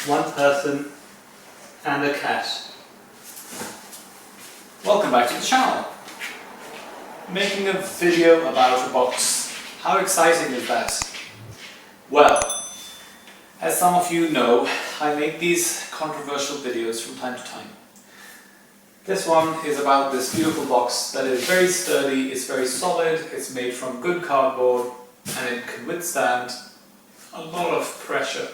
one person and a cat. Welcome back to the channel. Making a video about a box. How exciting is that? Well, as some of you know, I make these controversial videos from time to time. This one is about this beautiful box that is very sturdy, it's very solid, it's made from good cardboard and it can withstand a lot of pressure.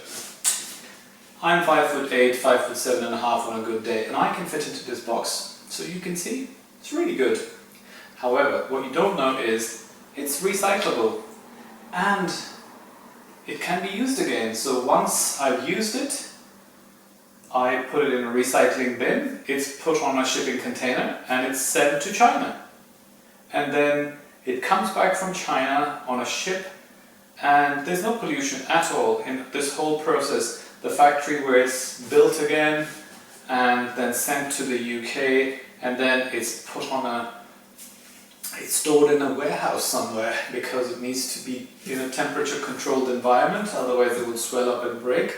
I'm 5'8", 5'7.5" on a good day, and I can fit into this box. So you can see, it's really good. However, what you don't know is, it's recyclable. And it can be used again. So once I've used it, I put it in a recycling bin, it's put on a shipping container, and it's sent to China. And then it comes back from China on a ship, and there's no pollution at all in this whole process. The factory where it's built again and then sent to the UK, and then it's stored in a warehouse somewhere because it needs to be in a temperature controlled environment, otherwise it would swell up and break.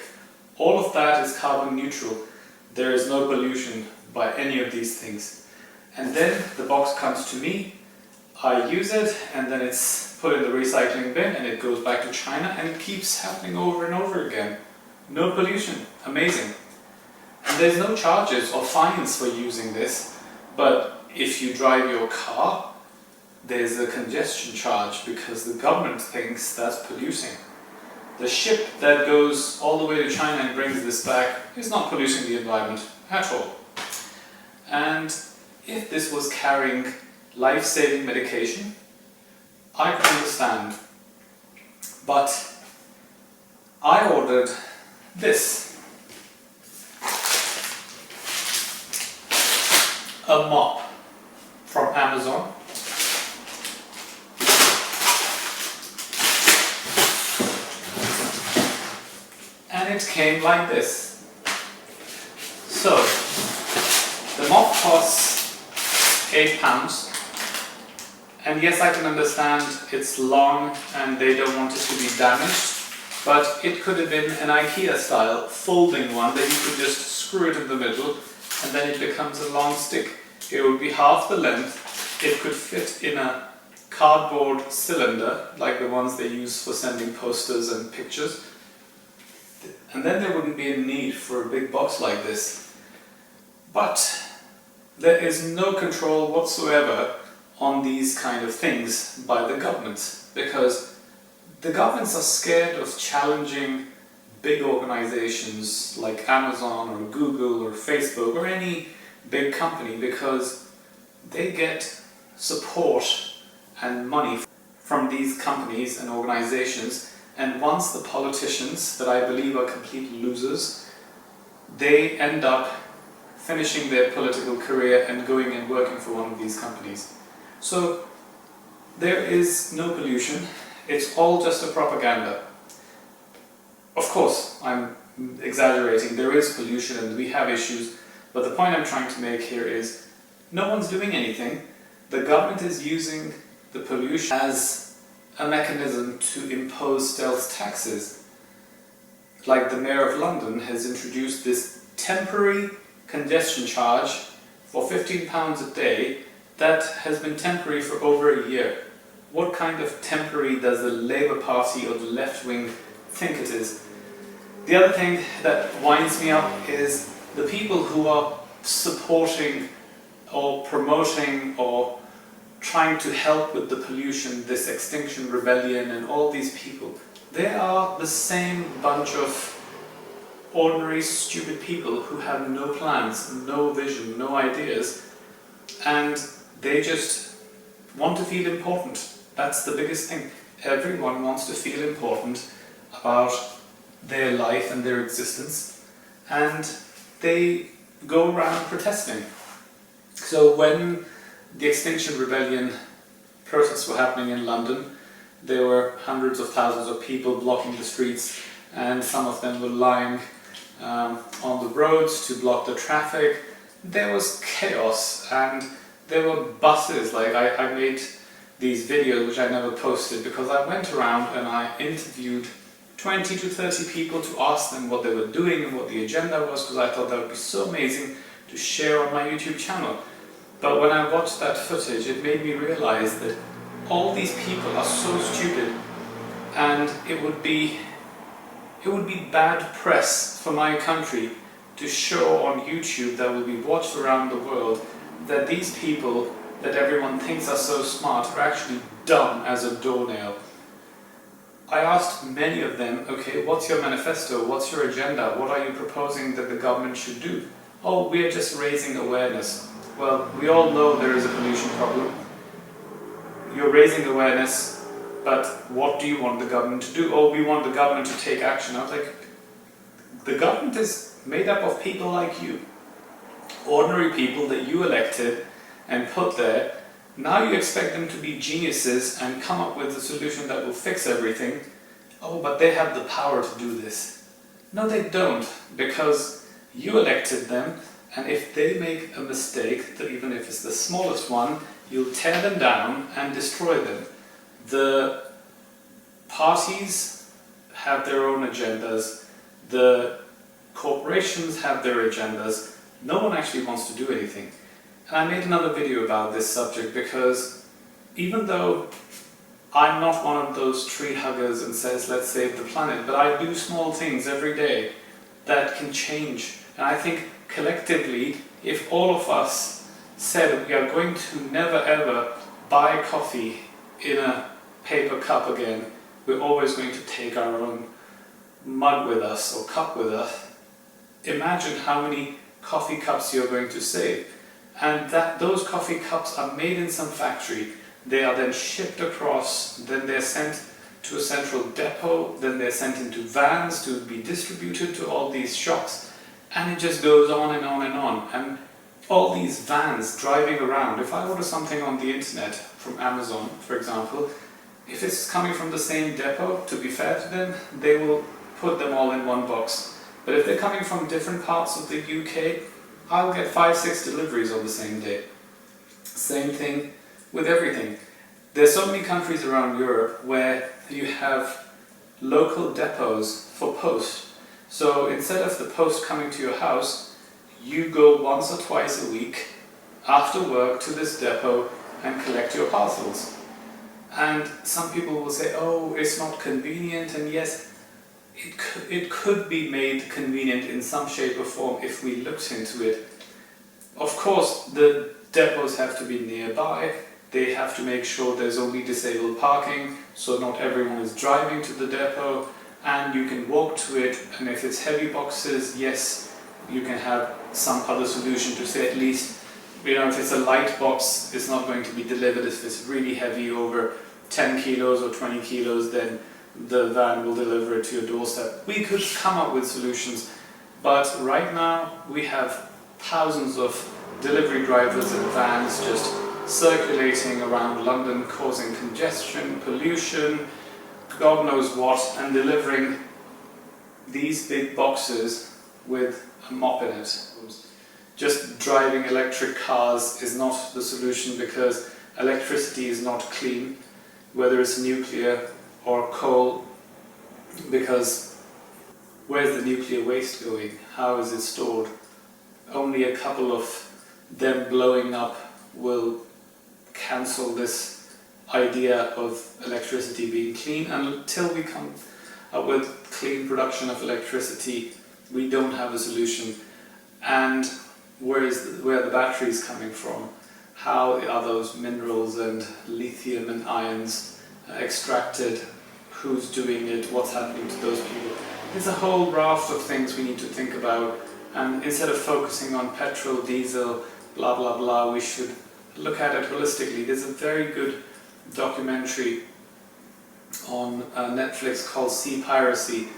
All of that is carbon neutral. There is no pollution by any of these things. And then the box comes to me, I use it, and then it's put in the recycling bin and it goes back to China, and it keeps happening over and over again. No pollution. Amazing. And there's no charges or fines for using this, but if you drive your car, there's a congestion charge because the government thinks that's polluting. The ship that goes all the way to China and brings this back is not polluting the environment at all. And if this was carrying life-saving medication, I could understand. But I ordered this. A mop from Amazon. And it came like this. So, the mop costs £8. And yes, I can understand it's long and they don't want it to be damaged, but it could have been an IKEA style folding one that you could just screw it in the middle and then it becomes a long stick. It would be half the length, it could fit in a cardboard cylinder like the ones they use for sending posters and pictures. And then there wouldn't be a need for a big box like this. But there is no control whatsoever on these kind of things by the government, because the governments are scared of challenging big organizations like Amazon or Google or Facebook or any big company, because they get support and money from these companies and organizations. And once the politicians, that I believe are complete losers, they end up finishing their political career and going and working for one of these companies. So there is no pollution, it's all just a propaganda. Of course, I'm exaggerating, there is pollution and we have issues, but the point I'm trying to make here is no one's doing anything. The government is using the pollution as a mechanism to impose stealth taxes. Like the Mayor of London has introduced this temporary congestion charge for £15 a day that has been temporary for over a year. What kind of temporary does the Labour Party or the left wing think it is? The other thing that winds me up is the people who are supporting or promoting or trying to help with the pollution, this Extinction Rebellion and all these people. They are the same bunch of ordinary stupid people who have no plans, no vision, no ideas, and they just want to feel important. That's the biggest thing. Everyone wants to feel important about their life and their existence, and they go around protesting. So when the Extinction Rebellion protests were happening in London, there were hundreds of thousands of people blocking the streets, and some of them were lying on the roads to block the traffic. There was chaos, and there were buses. Like I made these videos which I never posted because I went around and I interviewed 20 to 30 people to ask them what they were doing and what the agenda was, because I thought that would be so amazing to share on my YouTube channel. But when I watched that footage, it made me realize that all these people are so stupid, and it would be bad press for my country to show on YouTube that will be watched around the world that these people that everyone thinks are so smart are actually dumb as a doornail. I asked many of them, okay, what's your manifesto? What's your agenda? What are you proposing that the government should do? Oh, we are just raising awareness. Well, we all know there is a pollution problem. You're raising awareness, but what do you want the government to do? Oh, we want the government to take action. I was like, the government is made up of people like you. Ordinary people that you elected and put there. Now you expect them to be geniuses and come up with a solution that will fix everything. Oh, but they have the power to do this. No, they don't, because you elected them, and if they make a mistake, even if it's the smallest one, you'll tear them down and destroy them. The parties have their own agendas, the corporations have their agendas, no one actually wants to do anything. And I made another video about this subject because even though I'm not one of those tree huggers and says let's save the planet, but I do small things every day that can change. And I think collectively, if all of us said we are going to never ever buy coffee in a paper cup again, we're always going to take our own mug with us or cup with us, imagine how many coffee cups you're going to save. And that those coffee cups are made in some factory, they are then shipped across, then they're sent to a central depot, then they're sent into vans to be distributed to all these shops, and it just goes on and on and on. And all these vans driving around, if I order something on the internet from Amazon, for example, if it's coming from the same depot, to be fair to them, they will put them all in one box. But if they're coming from different parts of the UK, I'll get 5-6 deliveries on the same day. Same thing with everything. There's so many countries around Europe where you have local depots for post. So instead of the post coming to your house, you go once or twice a week after work to this depot and collect your parcels. And some people will say, oh, it's not convenient, and yes, it could be made convenient in some shape or form if we looked into it. Of course, the depots have to be nearby. They have to make sure there's only disabled parking, so not everyone is driving to the depot, and you can walk to it. And if it's heavy boxes, yes, you can have some other solution to say at least, you know, if it's a light box, it's not going to be delivered. If it's really heavy, over 10 kilos or 20 kilos, then the van will deliver it to your doorstep. We could come up with solutions, but right now we have thousands of delivery drivers and vans just circulating around London, causing congestion, pollution, God knows what, and delivering these big boxes with a mop in it. Just driving electric cars is not the solution, because electricity is not clean, whether it's nuclear or coal, because where's the nuclear waste going? How is it stored? Only a couple of them blowing up will cancel this idea of electricity being clean. And until we come up with clean production of electricity, we don't have a solution. And where are the batteries coming from? How are those minerals and lithium and ions extracted? Who's doing it? What's happening to those people? There's a whole raft of things we need to think about, and instead of focusing on petrol, diesel, blah blah blah, we should look at it holistically. There's a very good documentary on Netflix called Sea Piracy,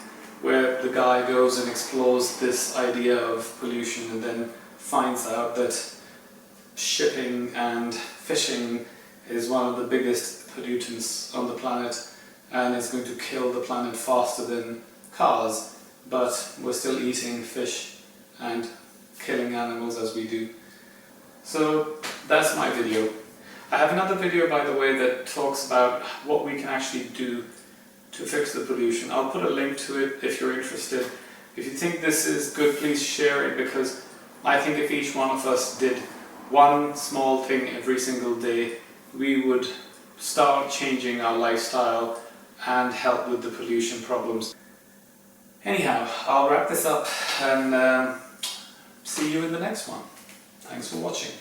where the guy goes and explores this idea of pollution and then finds out that shipping and fishing is one of the biggest pollutants on the planet, and it's going to kill the planet faster than cars, but we're still eating fish and killing animals as we do. So that's my video. I have another video, by the way, that talks about what we can actually do to fix the pollution. I'll put a link to it if you're interested. If you think this is good, please share it, because I think if each one of us did one small thing every single day, we would start changing our lifestyle and help with the pollution problems. Anyhow, I'll wrap this up and see you in the next one. Thanks for watching.